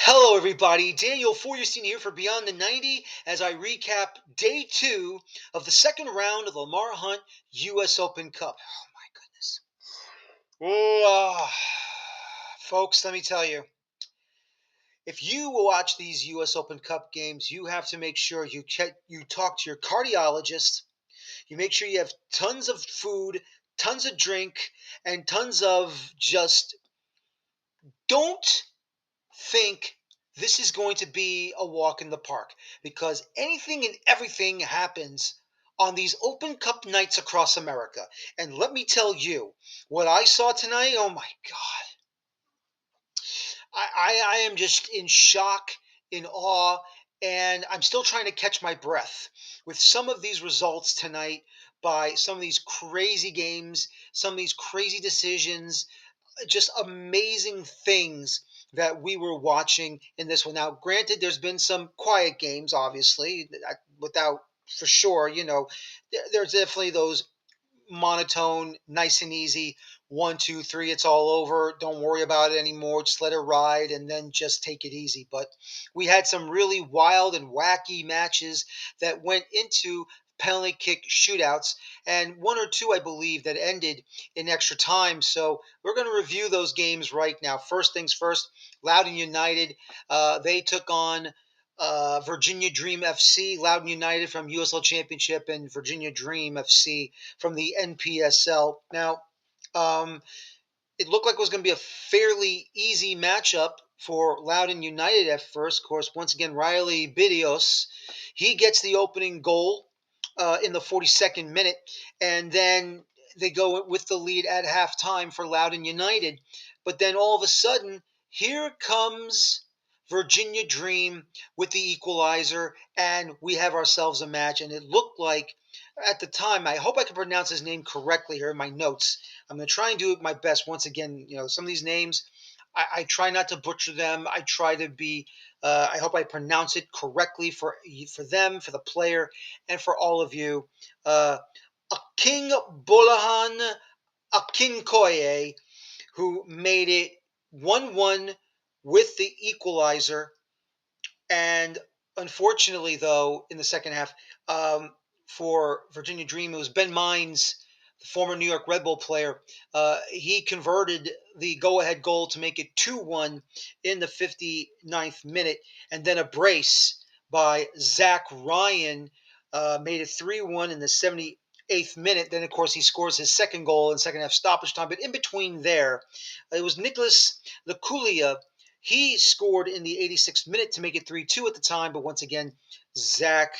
Hello, everybody. Daniel Feuerstein here for Beyond the 90 as I recap day two of the second round of the Lamar Hunt U.S. Open Cup. Oh, my goodness. Folks, let me tell you, if you watch these U.S. Open Cup games, you have to make sure you talk to your cardiologist. You make sure you have tons of food, tons of drink, and tons of just don't think this is going to be a walk in the park because anything and everything happens on these Open Cup nights across America. And let me tell you, what I saw tonight, oh my God, I am just in shock, in awe, and I'm still trying to catch my breath with some of these results tonight by some of these crazy games, some of these crazy decisions, just amazing things that we were watching in this one. Now, granted, there's been some quiet games, obviously, without for sure, there's definitely those monotone, nice and easy. One, two, three, it's all over. Don't worry about it anymore. Just let it ride and then just take it easy. But we had some really wild and wacky matches that went into penalty kick shootouts, and one or two, I believe, that ended in extra time. So we're going to review those games right now. First things first, Loudoun United, they took on Virginia Dream FC, Loudoun United from USL Championship, and Virginia Dream FC from the NPSL. Now, um, it looked like it was going to be a fairly easy matchup for Loudoun United at first. Of course, once again, Riley Bidios, he gets the opening goal in the 42nd minute, and then they go with the lead at halftime for Loudoun United. But then all of a sudden, here comes Virginia Dream with the equalizer, and we have ourselves a match. And it looked like at the time, I hope I can pronounce his name correctly here in my notes. I'm going to try and do my best. Once again, some of these names, I try not to butcher them. I try to be. I hope I pronounce it correctly for them, for the player, and for all of you. King Bolahan Akinkoye, who made it 1-1 with the equalizer. And unfortunately, though, in the second half, for Virginia Dream, it was Ben Mines, the former New York Red Bull player. He converted the go-ahead goal to make it 2-1 in the 59th minute, and then a brace by Zach Ryan made it 3-1 in the 78th minute. Then, of course, he scores his second goal in second half stoppage time. But in between there, it was Nicholas Laculia. He scored in the 86th minute to make it 3-2 at the time, but once again, Zach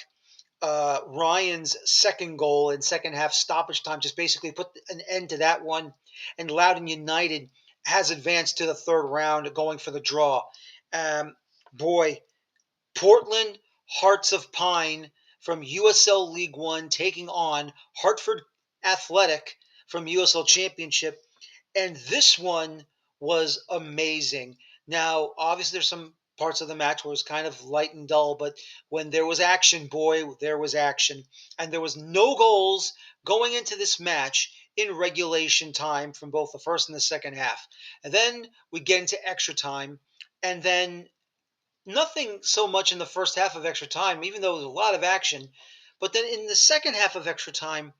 Ryan's second goal in second half stoppage time just basically put an end to that one. And Loudoun United has advanced to the third round, going for the draw. Um, Boy, Portland Hearts of Pine from USL League One taking on Hartford Athletic from USL Championship, and this one was amazing. Now, obviously, there's some parts of the match where it was kind of light and dull, but when there was action, boy, there was action. And there was no goals going into this match in regulation time from both the first and the second half. And then we get into extra time, and then nothing so much in the first half of extra time, even though there was a lot of action. But then in the second half of extra time,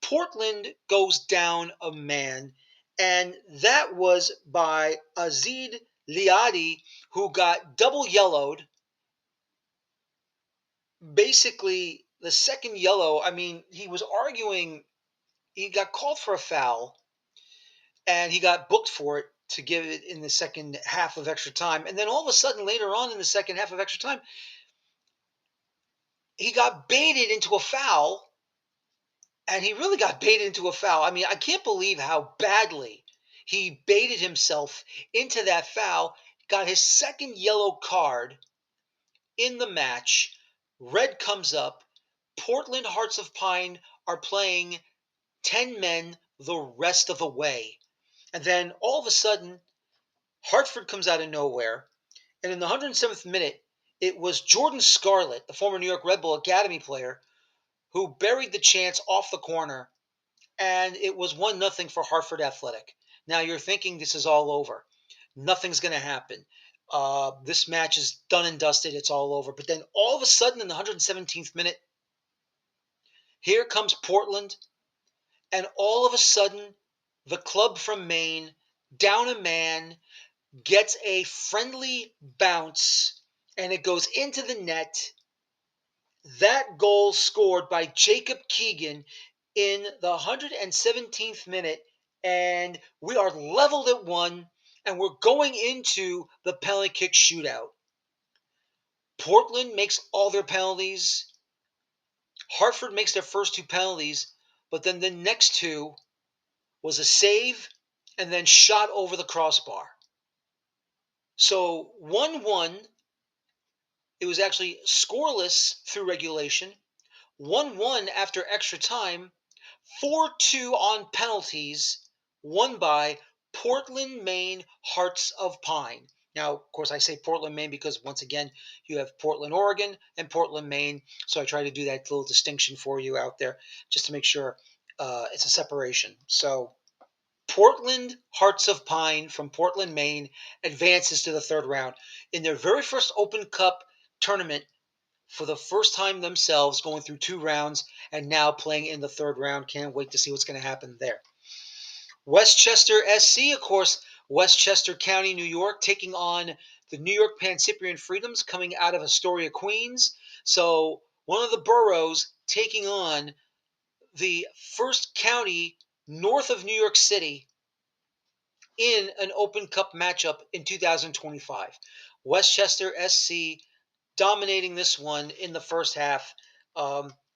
Portland goes down a man, and that was by Azid Liadi, who got double yellowed. Basically, the second yellow, I mean, he was arguing, he got called for a foul, and he got booked for it to give it in the second half of extra time. And then all of a sudden, later on in the second half of extra time, he got baited into a foul, and he really got baited into a foul. I mean, I can't believe how badly he baited himself into that foul. Got his second yellow card in the match. Red comes up. Portland Hearts of Pine are playing 10 men the rest of the way. And then all of a sudden, Hartford comes out of nowhere. And in the 107th minute, it was Jordan Scarlett, the former New York Red Bull Academy player, who buried the chance off the corner, and it was 1-0 for Hartford Athletic. Now you're thinking this is all over. Nothing's going to happen. This match is done and dusted. It's all over. But then all of a sudden, in the 117th minute, here comes Portland, and all of a sudden, the club from Maine, down a man, gets a friendly bounce, and it goes into the net. That goal scored by Jacob Keegan in the 117th minute, and we are leveled at one, and we're going into the penalty kick shootout. Portland makes all their penalties. Hartford makes their first two penalties, but then the next two was a save and then shot over the crossbar. So 1-1, it was actually scoreless through regulation. 1-1 after extra time, 4-2 on penalties, won by Portland, Maine, Hearts of Pine. Now, of course, I say Portland, Maine because once again, you have Portland, Oregon, and Portland, Maine. So I try to do that little distinction for you out there just to make sure it's a separation. So Portland, Hearts of Pine from Portland, Maine advances to the third round in their very first Open Cup tournament for the first time themselves, going through two rounds and now playing in the third round. Can't wait to see what's going to happen there. Westchester SC, of course, Westchester County, New York, taking on the New York Pan-Cyprian Freedoms coming out of Astoria, Queens. So one of the boroughs taking on the first county north of New York City in an Open Cup matchup in 2025. Westchester SC dominating this one in the first half,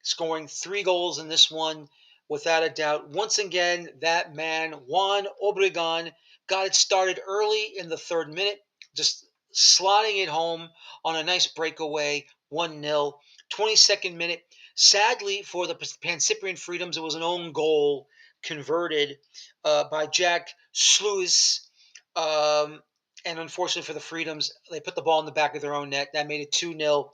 scoring 3 goals in this one without a doubt. Once again, that man, Juan Obregon, got it started early in the third minute, just slotting it home on a nice breakaway, 1-0. 22nd minute, sadly for the Pan-Cyprian Freedoms, it was an own goal converted by Jack Sluis. And unfortunately for the Freedoms, they put the ball in the back of their own net. That made it 2-0.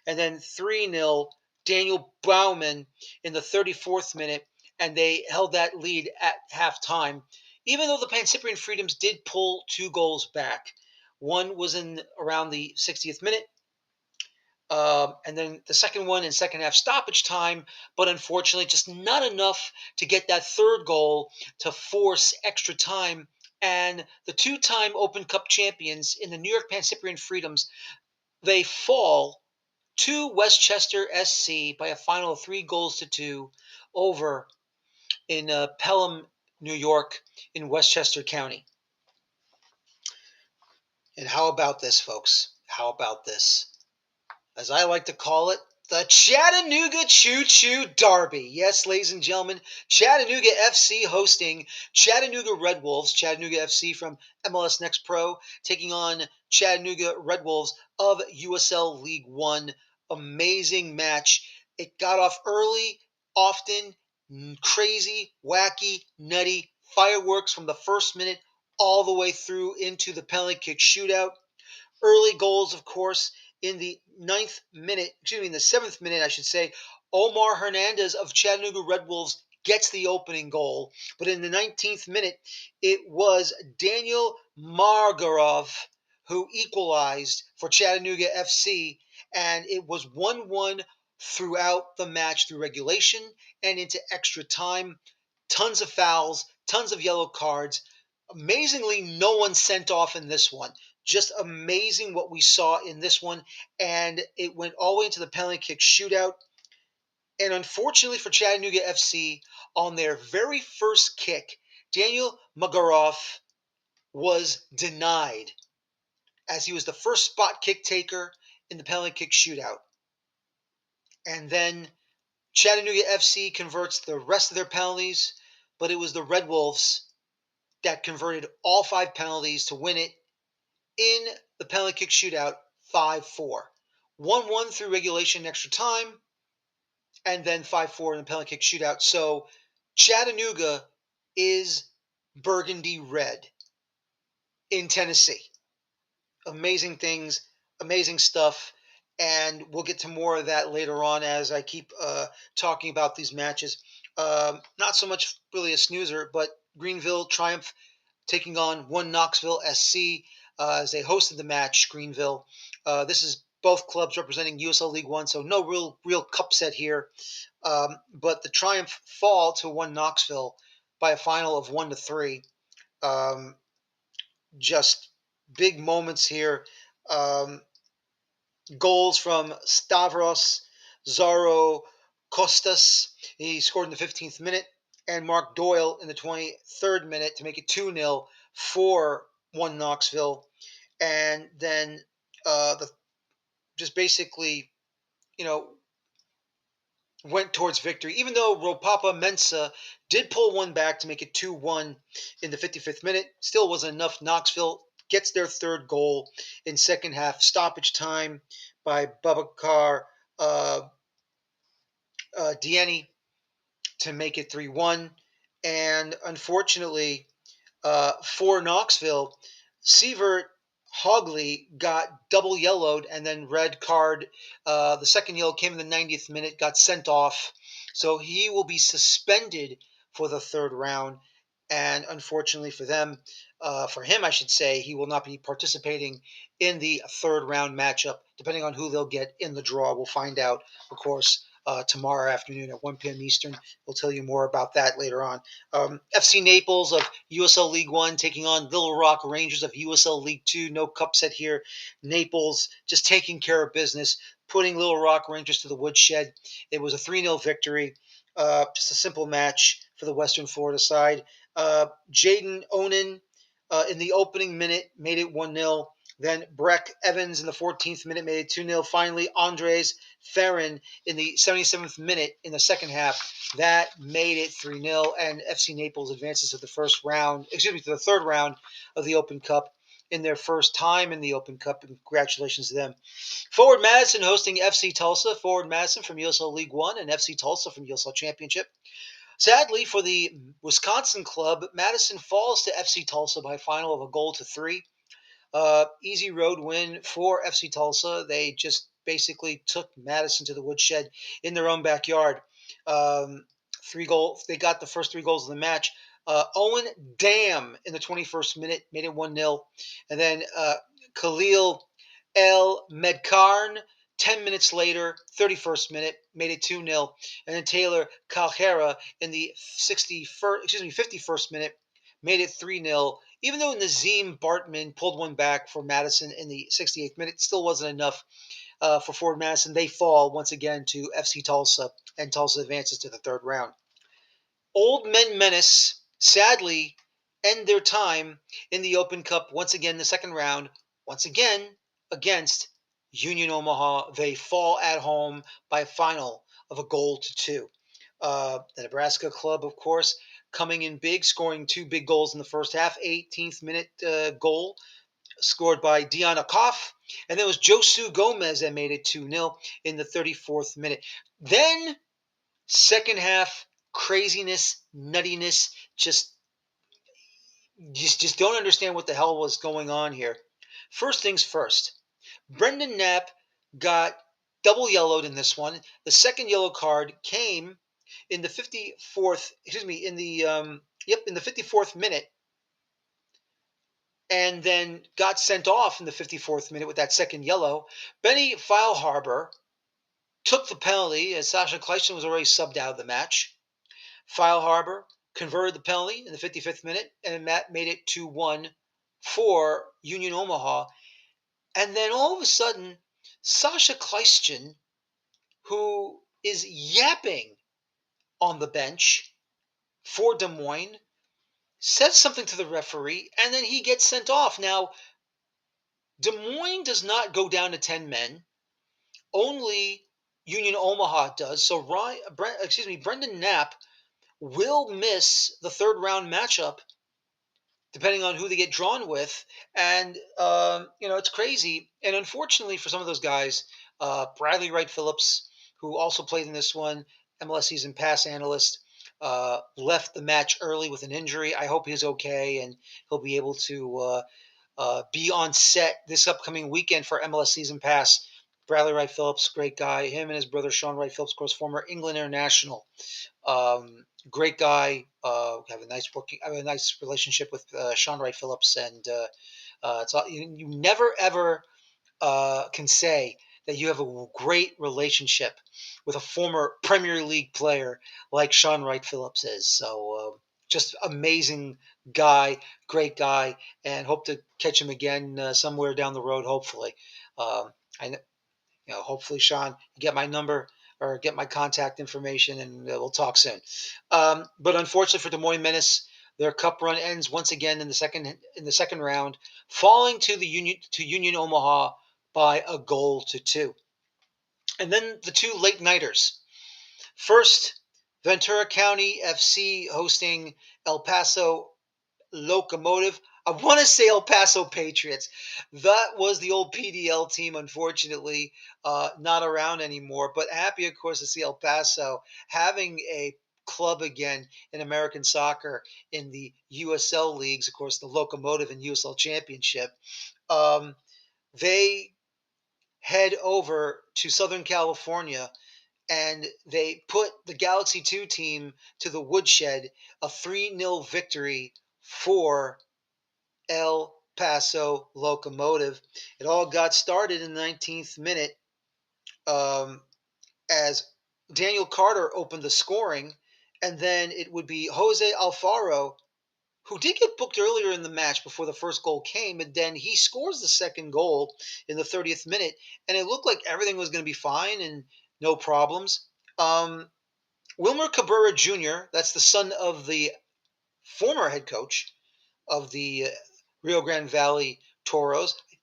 And then 3-0, Daniel Bauman in the 34th minute, and they held that lead at halftime, even though the Pan-Cyprian Freedoms did pull 2 goals back. One was in around the 60th minute, and then the second one in second half stoppage time, but unfortunately just not enough to get that third goal to force extra time. And the two-time Open Cup champions in the New York Pan-Cyprian Freedoms, they fall to Westchester SC by a final of 3 goals to 2 over in Pelham, New York, in Westchester County. And how about this, folks? How about this? As I like to call it, the Chattanooga Choo Choo Derby. Yes, ladies and gentlemen, Chattanooga FC hosting Chattanooga Red Wolves. Chattanooga FC from MLS Next Pro taking on Chattanooga Red Wolves of USL League One. Amazing match. It got off early, often, crazy, wacky, nutty, fireworks from the first minute all the way through into the penalty kick shootout. Early goals, of course, in the in the 7th minute, I should say. Omar Hernandez of Chattanooga Red Wolves gets the opening goal. But in the 19th minute, it was Daniel Margarov who equalized for Chattanooga FC. And it was 1-1 throughout the match through regulation and into extra time. Tons of fouls, tons of yellow cards. Amazingly, no one sent off in this one. Just amazing what we saw in this one. And it went all the way into the penalty kick shootout. And unfortunately for Chattanooga FC, on their very first kick, Daniel Magaroff was denied as he was the first spot kick taker in the penalty kick shootout. And then Chattanooga FC converts the rest of their penalties, but it was the Red Wolves that converted all 5 penalties to win it in the penalty kick shootout 5-4. 1-1 through regulation extra time, and then 5-4 in the penalty kick shootout. So Chattanooga is burgundy red in Tennessee. Amazing things, amazing stuff. And we'll get to more of that later on as I keep talking about these matches. Not so much really a snoozer, but Greenville Triumph taking on 1 Knoxville SC. as they hosted the match, Greenville. This is both clubs representing USL League One, so no real cup set here. But the Triumph fall to one Knoxville by a final of 1-3. Um, just big moments here. Um, Goals from Stavros Zaro Kostas. He scored in the 15th minute, and Mark Doyle in the 23rd minute to make it 2-0 for one Knoxville. And then just basically, you know, went towards victory, even though Ropapa Mensa did pull one back to make it 2-1 in the 55th minute. Still wasn't enough. Knoxville gets their third goal in second half stoppage time by Babacar uh, Dieni to make it 3-1. And unfortunately, for Knoxville, Sievert Hogley got double yellowed and then red card. The second yellow came in the 90th minute, got sent off. So he will be suspended for the third round. And unfortunately for him, I should say, he will not be participating in the third round matchup, depending on who they'll get in the draw. We'll find out, of course, tomorrow afternoon at 1 p.m. Eastern. We'll tell you more about that later on. FC Naples of USL League One taking on Little Rock Rangers of USL League Two. No cup set here. Naples just taking care of business, putting Little Rock Rangers to the woodshed. It was a 3-0 victory. Just a simple match for the Western Florida side. Jaden Onan in the opening minute made it 1-0. Then Breck Evans in the 14th minute made it 2-0. Finally, Andres Ferrin in the 77th minute in the second half. That made it 3-0, and FC Naples advances to the third round of the Open Cup in their first time in the Open Cup. And congratulations to them. Forward Madison hosting FC Tulsa. Forward Madison from USL League One and FC Tulsa from USL Championship. Sadly for the Wisconsin club, Madison falls to FC Tulsa by a final of 1-3. Easy road win for FC Tulsa. They just basically took Madison to the woodshed in their own backyard. Um, They got the first 3 goals of the match. Owen Dam in the 21st minute made it 1-0. And then Khalil El Medkarn 10 minutes later, 31st minute, made it 2-0. And then Taylor Calhera in the 51st minute made it 3-0. Even though Nazim Bartman pulled one back for Madison in the 68th minute, still wasn't enough for Ford Madison. They fall once again to FC Tulsa, and Tulsa advances to the third round. Old Men Menace, sadly, end their time in the Open Cup once again in the second round, once again against Union Omaha. They fall at home by a final of 1-2. The Nebraska club, of course, coming in big, scoring 2 big goals in the first half. 18th minute goal scored by Dion Akoff. And then it was Josu Gomez that made it 2-0 in the 34th minute. Then, second half, craziness, nuttiness, just don't understand what the hell was going on here. First things first, Brendan Knapp got double yellowed in this one. The second yellow card came in the 54th, in the 54th minute, and then got sent off in the 54th minute with that second yellow. Benny Feilhaber took the penalty as Sasha Kleiston was already subbed out of the match. Feilhaber converted the penalty in the 55th minute, and that made it 2-1 for Union Omaha. And then all of a sudden, Sasha Kleiston, who is yapping on the bench for Des Moines, says something to the referee, and then he gets sent off. Now, Des Moines does not go down to 10 men. Only Union Omaha does. So Brendan Knapp will miss the third round matchup depending on who they get drawn with. And, it's crazy. And unfortunately for some of those guys, Bradley Wright Phillips, who also played in this one, MLS season pass analyst, left the match early with an injury. I hope he's okay and he'll be able to be on set this upcoming weekend for MLS season pass. Bradley Wright Phillips, great guy. Him and his brother Sean Wright Phillips, of course, former England international. Great guy. Have a nice relationship with Sean Wright Phillips, and You never ever can say that you have a great relationship with a former Premier League player like Sean Wright Phillips is. So just amazing guy, great guy, and hope to catch him again somewhere down the road. Hopefully, I hopefully Sean, you get my number or get my contact information, and we'll talk soon. But unfortunately for Des Moines Menace, their cup run ends once again in the second round, falling to the Union Omaha by a goal to two. And then the two late nighters. First, Ventura County FC hosting El Paso Locomotive. I want to say El Paso Patriots. That was the old PDL team, unfortunately, not around anymore. But happy, of course, to see El Paso having a club again in American soccer in the USL leagues, of course, the Locomotive and USL Championship. They head over to Southern California and they put the Galaxy 2 team to the woodshed, a 3-0 victory for El Paso Locomotive. It all got started in the 19th minute um, as Daniel Carter opened the scoring, and then it would be Jose Alfaro, who did get booked earlier in the match before the first goal came, and then he scores the second goal in the 30th minute, and it looked like everything was going to be fine and no problems. Um, Wilmer Cabrera Jr., that's the son of the former head coach of the Rio Grande Valley Toros. I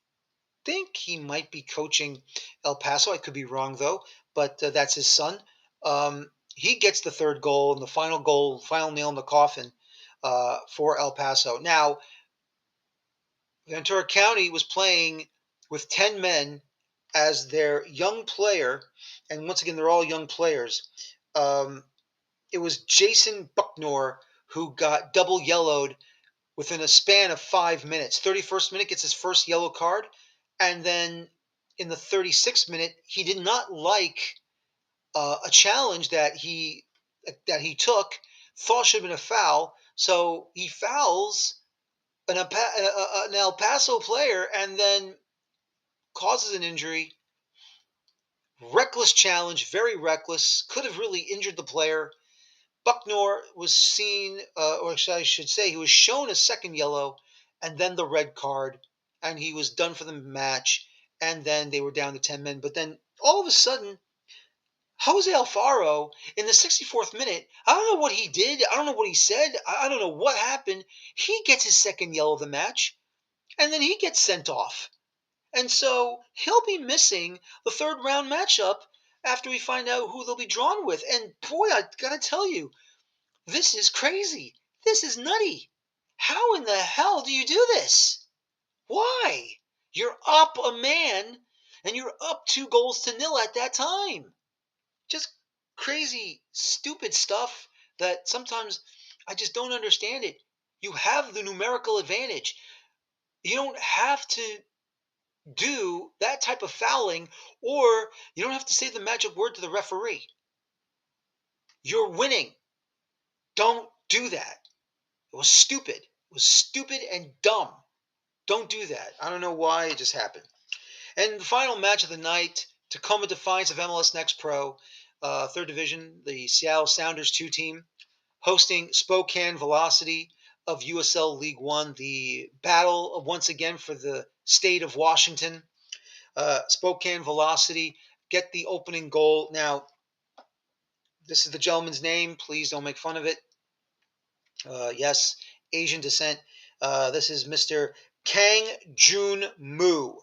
think he might be coaching El Paso. I could be wrong, though, but that's his son. He gets the third goal and the final nail in the coffin for El Paso. Now, Ventura County was playing with 10 men as their young player, and once again, they're all young players. Um, it was Jason Bucknor who got double yellowed within a span of 5 minutes. 31st minute gets his first yellow card, and then in the 36th minute, he did not like a challenge that he took, thought should have been a foul, so he fouls an El Paso player and then causes an injury. Reckless challenge, very reckless, could have really injured the player. Bucknor was seen, or I should say, he was shown a second yellow and then the red card, and he was done for the match. And then they were down to 10 men. But then all of a sudden, Jose Alfaro in the 64th minute, I don't know what he did. I don't know what he said. I don't know what happened. He gets his second yellow of the match, and then he gets sent off. And so he'll be missing the third round matchup after we find out who they'll be drawn with. And boy, I gotta tell you, this is crazy. This is nutty. How in the hell do you do this? Why? You're up a man and you're up 2 goals to nil at that time. Just crazy, stupid stuff that sometimes I just don't understand it. You have the numerical advantage. You don't have to do that type of fouling, or you don't have to say the magic word to the referee. You're winning. Don't do that. It was stupid. It was stupid and dumb. Don't do that. I don't know why it just happened. And the final match of the night, Tacoma Defiance of MLS Next Pro, third division, the Seattle Sounders 2 team, hosting Spokane Velocity of USL League One. The battle once again for the state of Washington. Spokane Velocity get the opening goal. Now, this is the gentleman's name. Please don't make fun of it. Yes, Asian descent. This is Mr. Kang Jun Moo.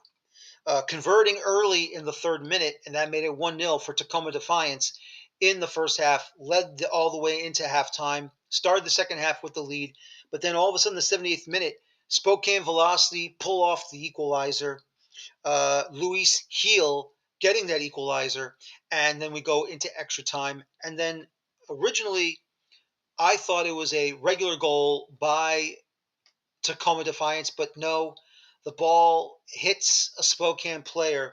Converting early in the third minute, and that made it 1-0 for Tacoma Defiance in the first half, led all the way into halftime, started the second half with the lead, but then all of a sudden, the 78th minute, Spokane Velocity pull off the equalizer. Luis Heel getting that equalizer, and then we go into extra time. And then originally, I thought it was a regular goal by Tacoma Defiance, but no, the ball hits a Spokane player,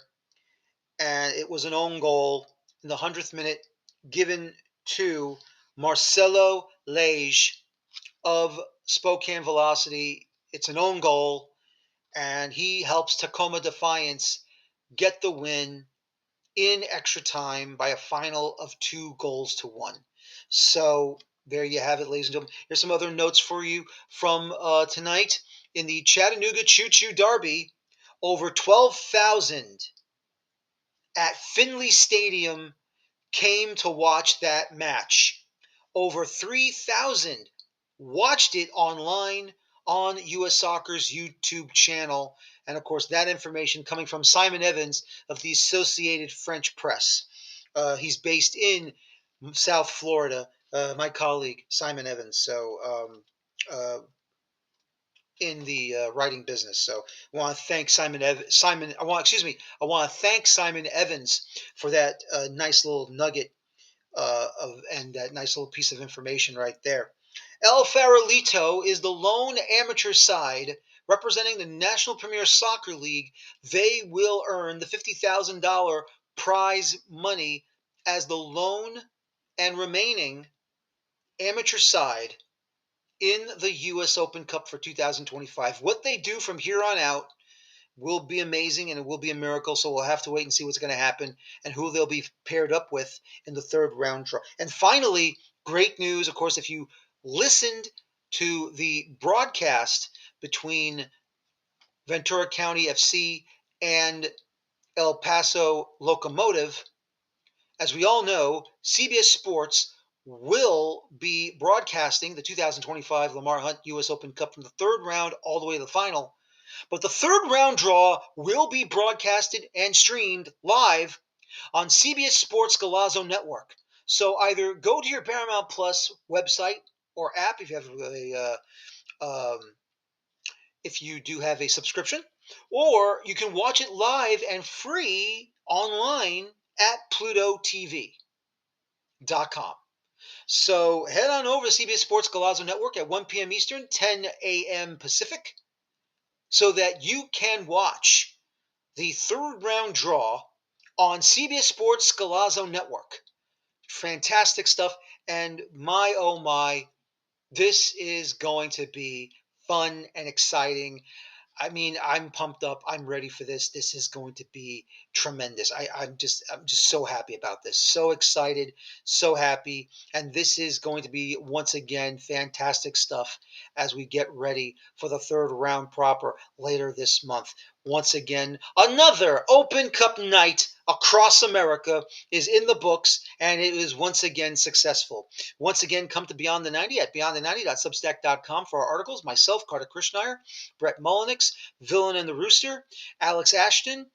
and it was an own goal in the 100th minute given to Marcelo Lage of Spokane Velocity. It's an own goal, and he helps Tacoma Defiance get the win in extra time by a final of 2-1. So there you have it, ladies and gentlemen. Here's some other notes for you from tonight in the Chattanooga Choo Choo Derby. Over 12,000 at Finley Stadium came to watch that match. Over 3,000 watched it online on US Soccer's YouTube channel. And of course, that information coming from Simon Evans of the Associated French Press. He's based in South Florida, my colleague, Simon Evans. So, in the writing business. So I want to thank I want to thank Simon Evans for that nice little nugget and that nice little piece of information right there. El Farolito is the lone amateur side representing the National Premier Soccer League. They will earn the $50,000 prize money as the lone and remaining amateur side in the U.S. Open Cup for 2025. What they do from here on out will be amazing and it will be a miracle. So we'll have to wait and see what's going to happen and who they'll be paired up with in the third round draw. And finally, great news, of course, if you listened to the broadcast between Ventura County FC and El Paso Locomotive, as we all know, CBS Sports will be broadcasting the 2025 Lamar Hunt U.S. Open Cup from the third round all the way to the final. But the third round draw will be broadcasted and streamed live on CBS Sports Golazo Network. So either go to your Paramount Plus website or app if you have if you do have a subscription, or you can watch it live and free online at PlutoTV.com. So head on over to CBS Sports Golazo Network at 1 p.m. Eastern, 10 a.m. Pacific, so that you can watch the third round draw on CBS Sports Golazo Network. Fantastic stuff. And my, oh my, this is going to be fun and exciting. I mean, I'm pumped up. I'm ready for this. This is going to be tremendous. I'm just so happy about this. So excited, so happy. And this is going to be once again fantastic stuff as we get ready for the third round proper later this month. Once again, another Open Cup night across America is in the books, and it is once again successful. Once again, come to Beyond the 90 at beyondthe90.substack.com for our articles. Myself, Carter Krishnaiyer, Brett Mullenix, Villain and the Rooster, Alex Ashton,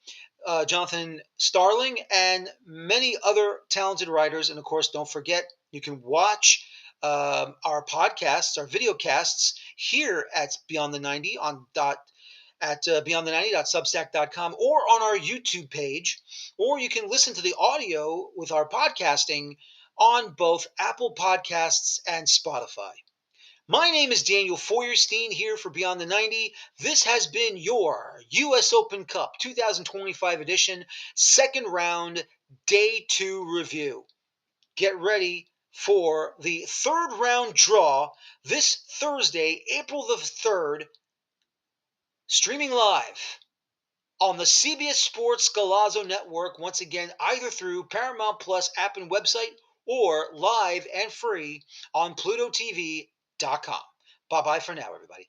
Jonathan Starling, and many other talented writers. And of course, don't forget, you can watch our podcasts, our video casts here at Beyond the 90 on beyondthe90.substack.com or on our YouTube page, or you can listen to the audio with our podcasting on both Apple Podcasts and Spotify. My name is Daniel Feuerstein here for Beyond the 90. This has been your U.S. Open Cup 2025 edition, second round, day 2 review. Get ready for the third round draw this Thursday, April the 3rd, streaming live on the CBS Sports Golazo Network, once again, either through Paramount Plus app and website or live and free on PlutoTV.com. Bye-bye for now, everybody.